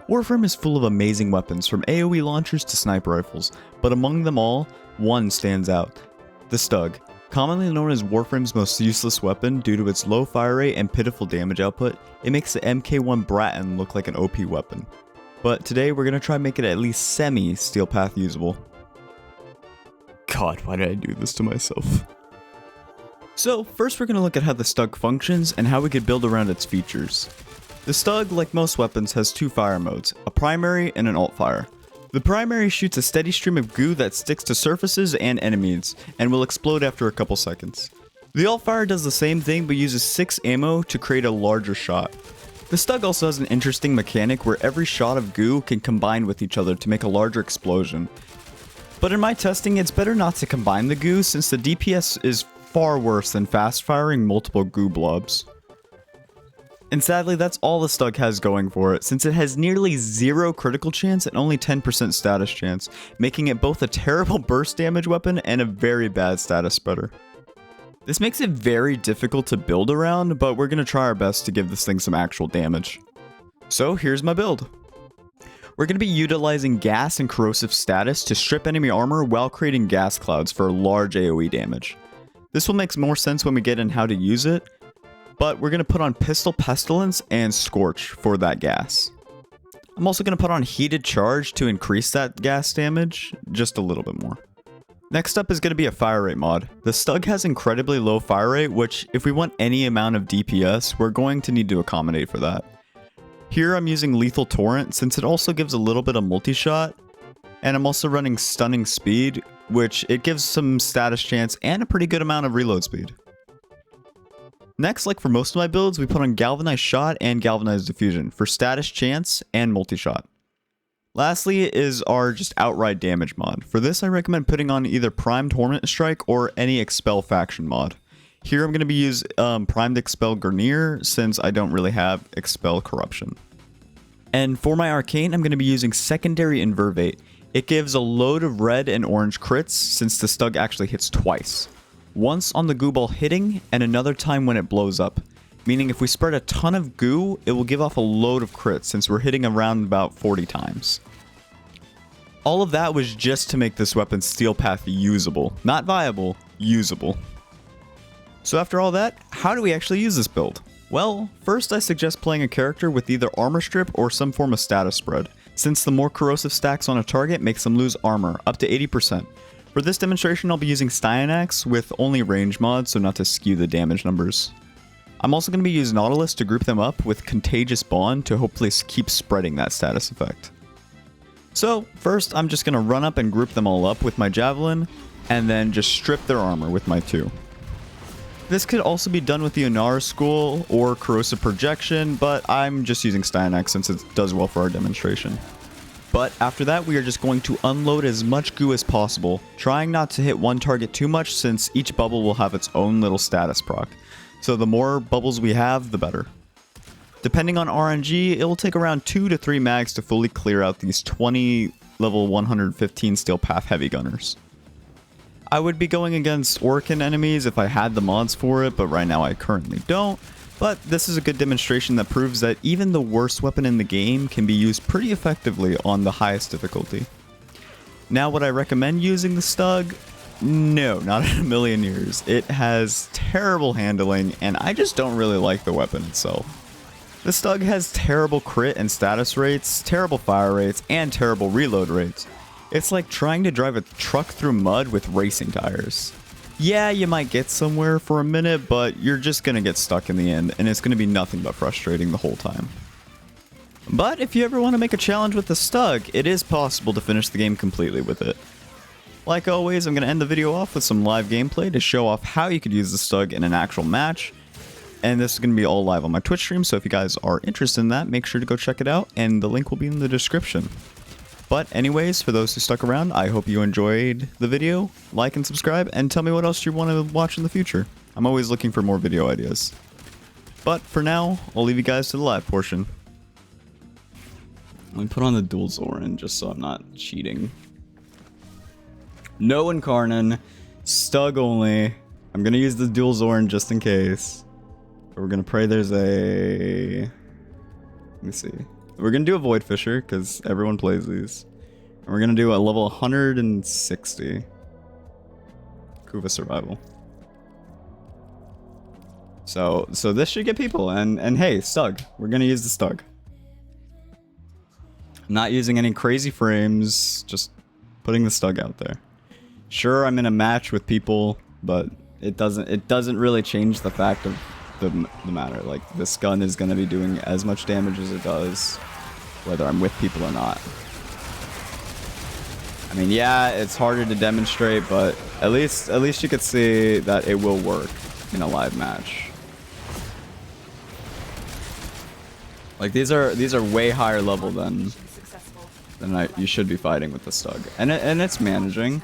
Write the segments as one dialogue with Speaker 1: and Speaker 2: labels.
Speaker 1: Warframe is full of amazing weapons, from AoE launchers to sniper rifles, but among them all, one stands out: the Stug. Commonly known as Warframe's most useless weapon due to its low fire rate and pitiful damage output, it makes the MK1 Bratton look like an OP weapon. But today we're going to try and make it at least semi-steel path usable. God, why did I do this to myself? So first we're going to look at how the Stug functions and how we could build around its features. The Stug, like most weapons, has two fire modes, a primary and an alt fire. The primary shoots a steady stream of goo that sticks to surfaces and enemies, and will explode after a couple seconds. The alt fire does the same thing but uses 6 ammo to create a larger shot. The Stug also has an interesting mechanic where every shot of goo can combine with each other to make a larger explosion. But in my testing, it's better not to combine the goo since the DPS is far worse than fast firing multiple goo blobs. And sadly, that's all the Stug has going for it, since it has nearly 0 critical chance and only 10% status chance, making it both a terrible burst damage weapon and a very bad status spreader. This makes it very difficult to build around, but we're going to try our best to give this thing some actual damage. So here's my build. We're going to be utilizing gas and corrosive status to strip enemy armor while creating gas clouds for large AoE damage. This will make more sense when we get in how to use it, but we're going to put on Pistol Pestilence and Scorch for that gas. I'm also going to put on Heated Charge to increase that gas damage just a little bit more. Next up is going to be a fire rate mod. The Stug has incredibly low fire rate, which if we want any amount of DPS, we're going to need to accommodate for that. Here I'm using Lethal Torrent since it also gives a little bit of multi-shot, and I'm also running Stunning Speed, which it gives some status chance and a pretty good amount of reload speed. Next, like for most of my builds, we put on Galvanized Shot and Galvanized Diffusion for status chance and multi-shot. Lastly is our just outright damage mod. For this I recommend putting on either Primed Torment Strike or any Expel faction mod. Here I'm going to be using Primed Expel Grineer since I don't really have Expel Corruption. And for my Arcane I'm going to be using Secondary Invervate. It gives a load of red and orange crits since the Stug actually hits twice. Once on the goo ball hitting, and another time when it blows up. Meaning if we spread a ton of goo, it will give off a load of crits since we're hitting around about 40 times. All of that was just to make this weapon Steel Path usable. Not viable, usable. So after all that, how do we actually use this build? Well, first I suggest playing a character with either Armor Strip or some form of status spread, since the more corrosive stacks on a target makes them lose armor, up to 80%. For this demonstration, I'll be using Styanax with only range mods, so not to skew the damage numbers. I'm also going to be using Nautilus to group them up with Contagious Bond to hopefully keep spreading that status effect. So, first I'm just going to run up and group them all up with my Javelin, and then just strip their armor with my 2. This could also be done with the Onara School or Corrosive Projection, but I'm just using Styanax since it does well for our demonstration. But after that, we are just going to unload as much goo as possible, trying not to hit one target too much since each bubble will have its own little status proc. So the more bubbles we have, the better. Depending on RNG, it will take around 2 to 3 mags to fully clear out these 20 level 115 Steel Path Heavy Gunners. I would be going against Orcan enemies if I had the mods for it, but right now I currently don't. But this is a good demonstration that proves that even the worst weapon in the game can be used pretty effectively on the highest difficulty. Now, would I recommend using the Stug? No, not in a million years. It has terrible handling, and I just don't really like the weapon itself. The Stug has terrible crit and status rates, terrible fire rates, and terrible reload rates. It's like trying to drive a truck through mud with racing tires. Yeah, you might get somewhere for a minute, but you're just gonna get stuck in the end, and it's gonna be nothing but frustrating the whole time. But if you ever want to make a challenge with the Stug, it is possible to finish the game completely with it. Like always, I'm gonna end the video off with some live gameplay to show off how you could use the Stug in an actual match, and this is gonna be all live on my Twitch stream, so if you guys are interested in that, make sure to go check it out, and the link will be in the description. But anyways, for those who stuck around, I hope you enjoyed the video. Like and subscribe, and tell me what else you want to watch in the future. I'm always looking for more video ideas. But for now, I'll leave you guys to the live portion. Let me put on the dual Zoran just so I'm not cheating. No Incarnon, Stug only. I'm gonna use the dual Zoran just in case. But we're gonna pray there's a... Let me see. we're gonna do a Void Fisher because everyone plays these. And we're gonna do a level 160 Kuva Survival. So this should get people, and hey, Stug. We're gonna use the Stug. I'm not using any crazy frames, just putting the Stug out there. Sure, I'm in a match with people, but it doesn't really change the fact of the matter. Like, this gun is gonna be doing as much damage as it does, whether I'm with people or not. I mean, yeah, it's harder to demonstrate, but at least you could see that it will work in a live match. Like, these are way higher level than you should be fighting with the Stug, and it's managing.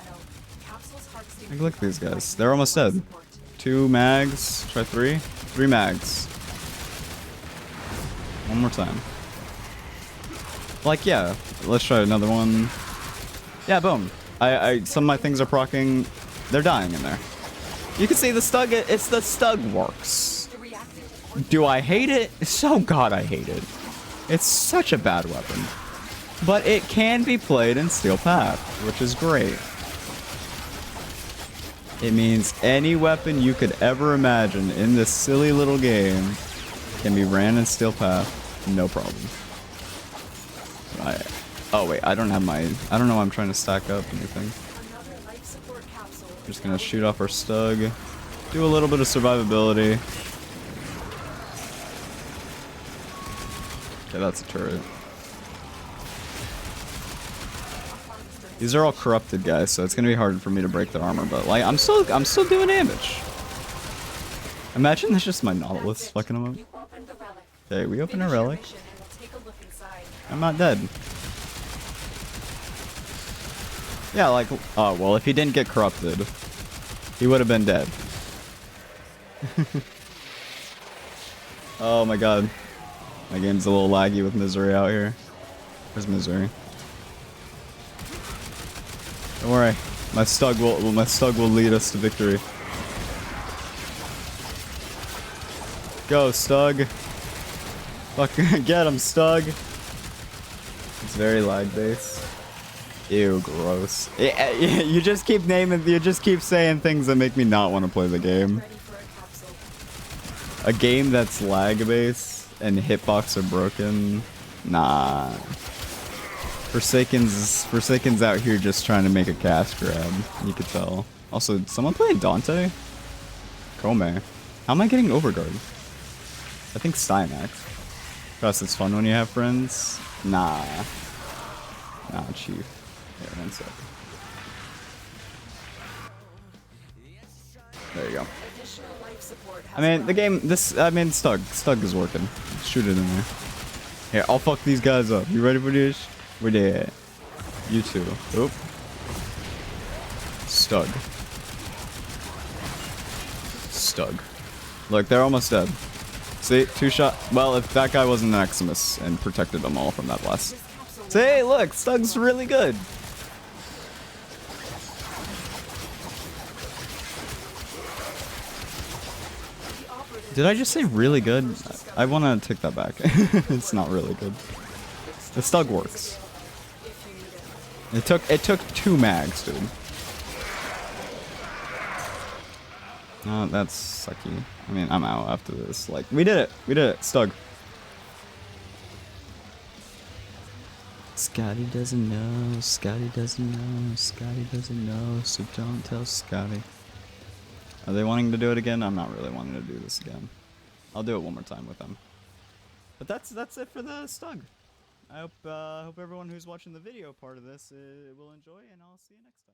Speaker 1: Like, look at these guys; they're almost dead. 2 mags. Try 3. 3 mags. One more time. Like, yeah, let's try another one. Yeah, boom. Some of my things are proccing. They're dying in there. You can see the Stug. It's the Stug works. Do I hate it? So God, I hate it. It's such a bad weapon. But it can be played in Steel Path, which is great. It means any weapon you could ever imagine in this silly little game can be ran in Steel Path, no problem. Oh wait, I don't know why I'm trying to stack up anything. Just gonna shoot off our Stug, do a little bit of survivability. Okay, that's a turret. These are all corrupted guys, so it's gonna be hard for me to break their armor, but like I'm still doing damage. Imagine that's just my Nautilus fucking them up. Okay, we open a relic. I'm not dead. Yeah, like, oh well, if he didn't get corrupted, he would have been dead. Oh my God. My game's a little laggy with Misery out here. Where's Misery? Don't worry, my Stug will lead us to victory. Go, Stug! Fuck, get him, Stug! It's very lag based. Ew, gross. You just keep saying things that make me not want to play the game. A game that's lag based and hitbox are broken. Nah. Forsaken's out here just trying to make a cash grab. You could tell. Also, someone playing Dante? Kome. How am I getting Overguard? I think Stymax. Plus, it's fun when you have friends. Nah. Nah, Chief. Here, 1 sec. There you go. I mean, the game, Stug is working. Shoot it in there. Here, I'll fuck these guys up. You ready for this? We're dead. You too. Oop. Stug. Stug. Look, they're almost dead. See? 2 shot. Well, if that guy wasn't an Eximus and protected them all from that blast. See? Look, Stug's really good. Did I just say really good? I want to take that back. It's not really good. The Stug works. It took 2 mags, dude. Oh, that's sucky. I mean, I'm out after this. Like, we did it. We did it. Stug. Scotty doesn't know. Scotty doesn't know. Scotty doesn't know. So don't tell Scotty. Are they wanting to do it again? I'm not really wanting to do this again. I'll do it one more time with them. But that's it for the Stug. I hope everyone who's watching the video part of this will enjoy, and I'll see you next time.